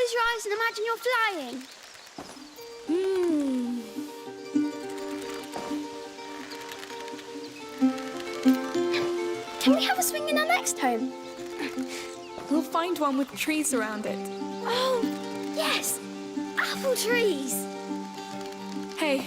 Close your eyes and imagine you're flying. Can we have a swing in our next home? We'll find one with trees around it. Oh, yes! Apple trees! Hey,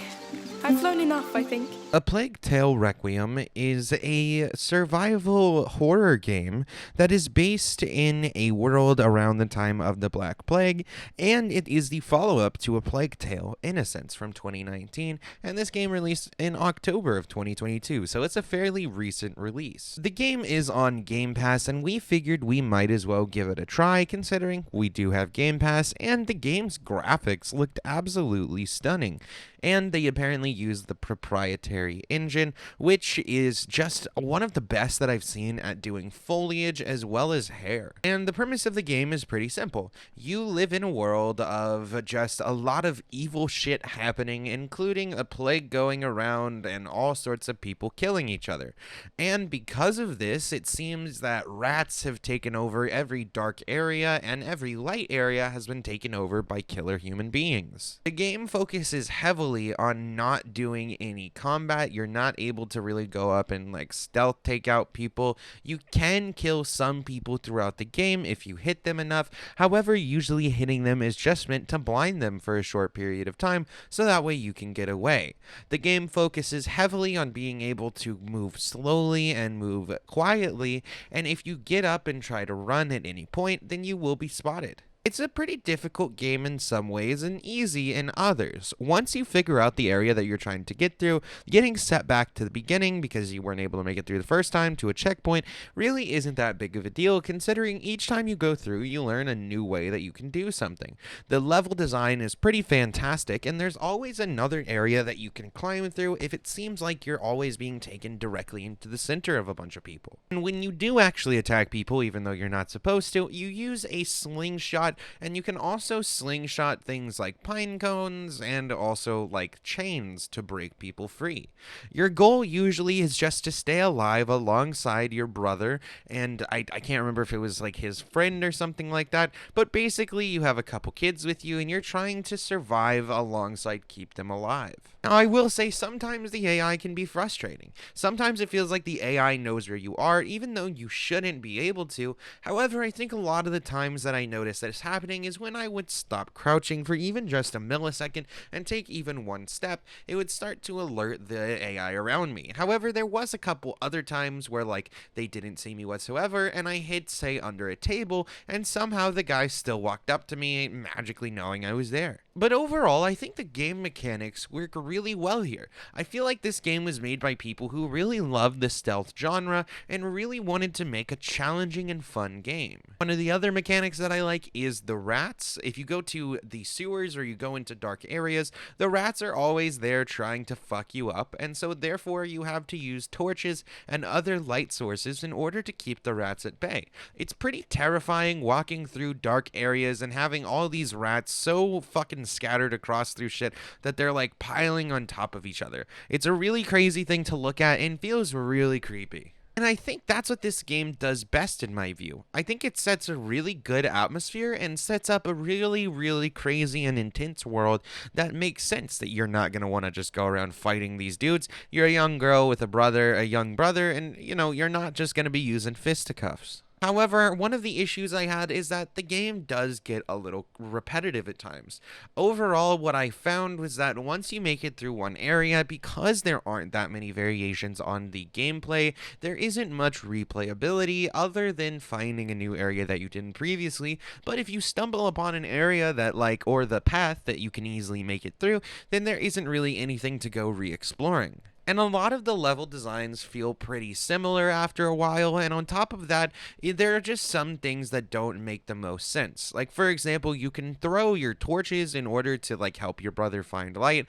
I've flown enough, I think. A Plague Tale Requiem is a survival horror game that is based in a world around the time of the Black Plague, and it is the follow-up to A Plague Tale Innocence from 2019, and this game released in October of 2022, so it's a fairly recent release. The game is on Game Pass, and we figured we might as well give it a try, considering we do have Game Pass, and the game's graphics looked absolutely stunning, and they apparently used the proprietary engine, which is just one of the best that I've seen at doing foliage as well as hair. And the premise of the game is pretty simple. You live in a world of just a lot of evil shit happening, including a plague going around and all sorts of people killing each other. And because of this, it seems that rats have taken over every dark area, and every light area has been taken over by killer human beings. The game focuses heavily on not doing any combat. You're not able to really go up and like stealth take out people. You can kill some people throughout the game if you hit them enough. However, usually hitting them is just meant to blind them for a short period of time, so that way you can get away. The game focuses heavily on being able to move slowly and move quietly, and if you get up and try to run at any point, then you will be spotted. It's a pretty difficult game in some ways and easy in others. Once you figure out the area that you're trying to get through, getting set back to the beginning because you weren't able to make it through the first time to a checkpoint really isn't that big of a deal, considering each time you go through, you learn a new way that you can do something. The level design is pretty fantastic, and there's always another area that you can climb through if it seems like you're always being taken directly into the center of a bunch of people. And when you do actually attack people, even though you're not supposed to, you use a slingshot, and you can also slingshot things like pine cones and also like chains to break people free. Your goal usually is just to stay alive alongside your brother, and I can't remember if it was like his friend or something like that, but basically you have a couple kids with you and you're trying to survive alongside keep them alive. Now, I will say sometimes the AI can be frustrating. Sometimes it feels like the AI knows where you are, even though you shouldn't be able to. However, I think a lot of the times that I notice that it's happening is when I would stop crouching for even just a millisecond and take even one step, it would start to alert the AI around me. However, there was a couple other times where like they didn't see me whatsoever, and I hid, say, under a table, and somehow the guy still walked up to me, magically knowing I was there. But overall, I think the game mechanics work really well here. I feel like this game was made by people who really loved the stealth genre and really wanted to make a challenging and fun game. One of the other mechanics that I like is the rats. If you go to the sewers or you go into dark areas, the rats are always there trying to fuck you up, and so therefore you have to use torches and other light sources in order to keep the rats at bay. It's pretty terrifying walking through dark areas and having all these rats so fucking scattered across through shit that they're like piling on top of each other. It's a really crazy thing to look at and feels really creepy. And I think that's what this game does best in my view. I think it sets a really good atmosphere and sets up a really, really crazy and intense world that makes sense that you're not going to want to just go around fighting these dudes. You're a young girl with a young brother, and you know, you're not just going to be using fisticuffs. However, one of the issues I had is that the game does get a little repetitive at times. Overall, what I found was that once you make it through one area, because there aren't that many variations on the gameplay, there isn't much replayability other than finding a new area that you didn't previously. But if you stumble upon an area that or the path that you can easily make it through, then there isn't really anything to go re-exploring. And a lot of the level designs feel pretty similar after a while, and on top of that, there are just some things that don't make the most sense. Like, for example, you can throw your torches in order to, help your brother find light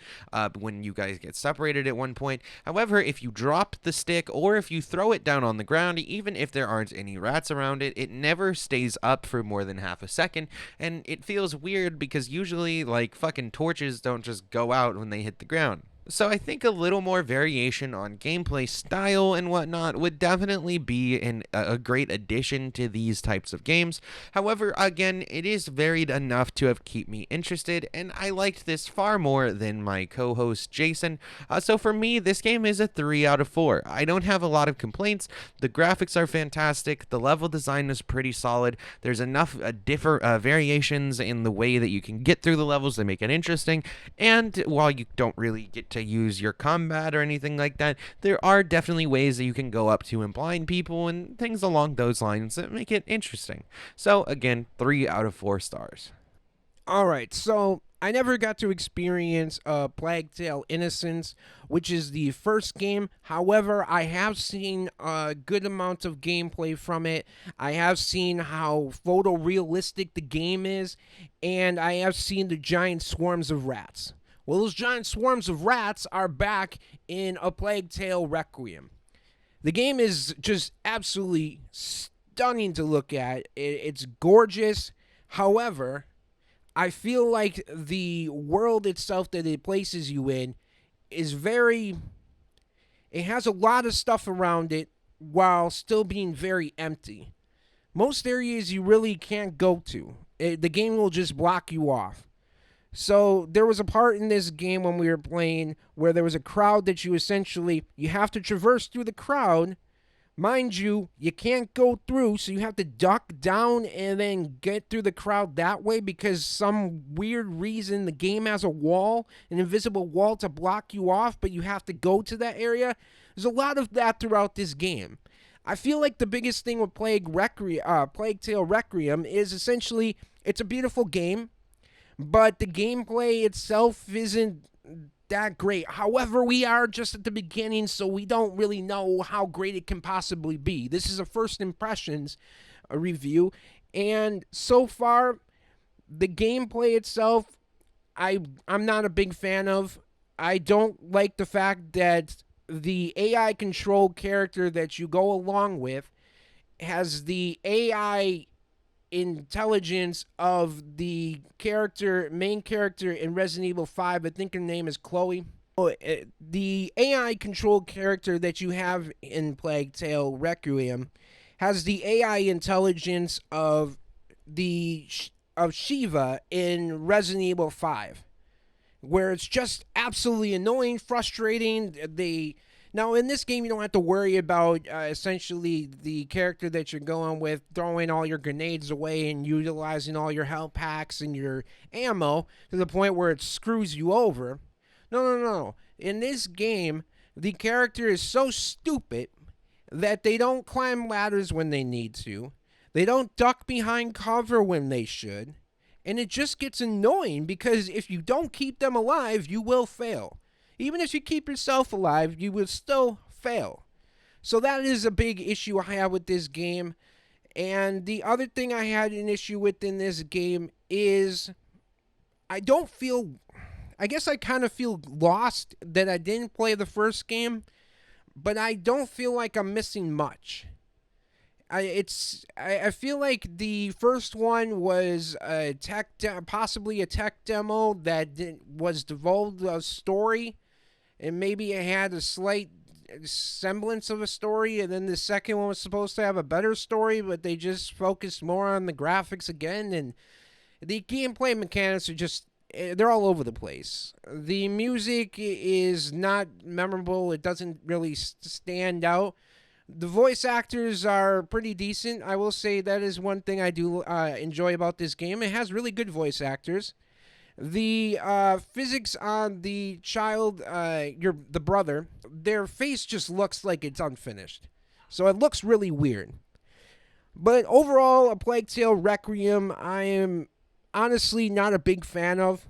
when you guys get separated at one point. However, if you drop the stick or if you throw it down on the ground, even if there aren't any rats around it, it never stays up for more than half a second, and it feels weird because usually, fucking torches don't just go out when they hit the ground. So I think a little more variation on gameplay style and whatnot would definitely be a great addition to these types of games. However, again, it is varied enough to have keep me interested, and I liked this far more than my co-host Jason. So for me, this game is a 3 out of 4. I don't have a lot of complaints. The graphics are fantastic. The level design is pretty solid. There's enough different variations in the way that you can get through the levels that make it interesting. And while you don't really get to use your combat or anything like that, there are definitely ways that you can go up to and blind people and things along those lines that make it interesting. So again, 3 out of 4 stars. Alright, so I never got to experience Plague Tale Innocence, which is the first game. However, I have seen a good amount of gameplay from it. I have seen how photorealistic the game is, and I have seen the giant swarms of rats. Well, those giant swarms of rats are back in A Plague Tale Requiem. The game is just absolutely stunning to look at. It's gorgeous. However, I feel like the world itself that it places you in is very... It has a lot of stuff around it while still being very empty. Most areas you really can't go to. The game will just block you off. So there was a part in this game when we were playing where there was a crowd that you have to traverse through the crowd. Mind you, you can't go through, so you have to duck down and then get through the crowd that way because some weird reason the game has a wall, an invisible wall to block you off, but you have to go to that area. There's a lot of that throughout this game. I feel like the biggest thing with Plague Tale Requiem is essentially it's a beautiful game, but the gameplay itself isn't that great. However, we are just at the beginning, so we don't really know how great it can possibly be. This is a first impressions review, and so far, the gameplay itself, I'm not a big fan of. I don't like the fact that the AI controlled character that you go along with has the AI intelligence of the main character in Resident Evil 5. I think her name is Chloe. The AI controlled character that you have in Plague Tale Requiem has the AI intelligence of Shiva in Resident Evil 5, where it's just absolutely annoying, frustrating. Now, in this game, you don't have to worry about essentially the character that you're going with throwing all your grenades away and utilizing all your health packs and your ammo to the point where it screws you over. No. In this game, the character is so stupid that they don't climb ladders when they need to. They don't duck behind cover when they should. And it just gets annoying because if you don't keep them alive, you will fail. Even if you keep yourself alive, you will still fail. So that is a big issue I have with this game. And the other thing I had an issue with in this game is I guess I kind of feel lost that I didn't play the first game, but I don't feel like I'm missing much. I feel like the first one was possibly a tech demo that was devolved a story, and maybe it had a slight semblance of a story, and then the second one was supposed to have a better story, but they just focused more on the graphics again, and the gameplay mechanics are just, they're all over the place. The music is not memorable. It doesn't really stand out. The voice actors are pretty decent. I will say that is one thing I do enjoy about this game. It has really good voice actors. The physics on the child, the brother, their face just looks like it's unfinished. So it looks really weird. But overall, A Plague Tale Requiem, I am honestly not a big fan of.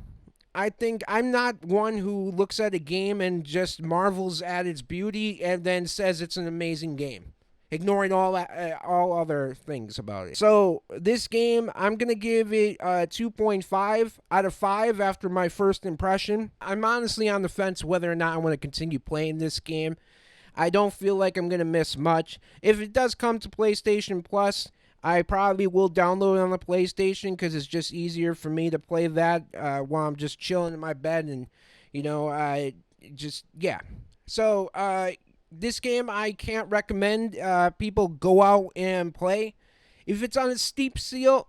I think I'm not one who looks at a game and just marvels at its beauty and then says it's an amazing game, ignoring all other things about it. So this game, I'm going to give it 2.5 out of 5 after my first impression. I'm honestly on the fence whether or not I want to continue playing this game. I don't feel like I'm going to miss much. If it does come to PlayStation Plus, I probably will download it on the PlayStation because it's just easier for me to play that while I'm just chilling in my bed and, just yeah. So this game I can't recommend people go out and play. If it's on a steep sale,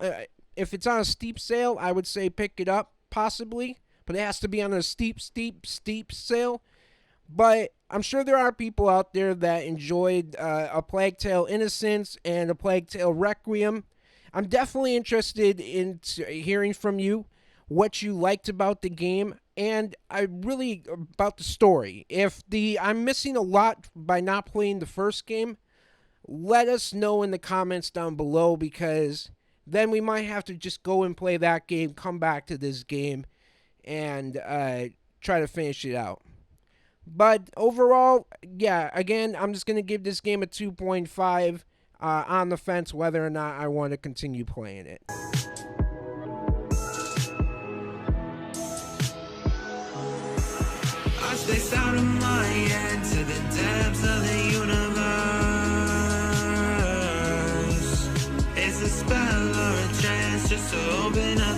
I would say pick it up possibly, but it has to be on a steep sale. But I'm sure there are people out there that enjoyed A Plague Tale Innocence and A Plague Tale Requiem. I'm definitely interested in hearing from you what you liked about the game, and I really about the story. If I'm missing a lot by not playing the first game, let us know in the comments down below, because then we might have to just go and play that game, come back to this game, and try to finish it out. But overall, yeah, again, I'm just going to give this game a 2.5 on the fence whether or not I want to continue playing it. I spaced out of my head to the depths of the universe. It's a spell or a chance just to open up.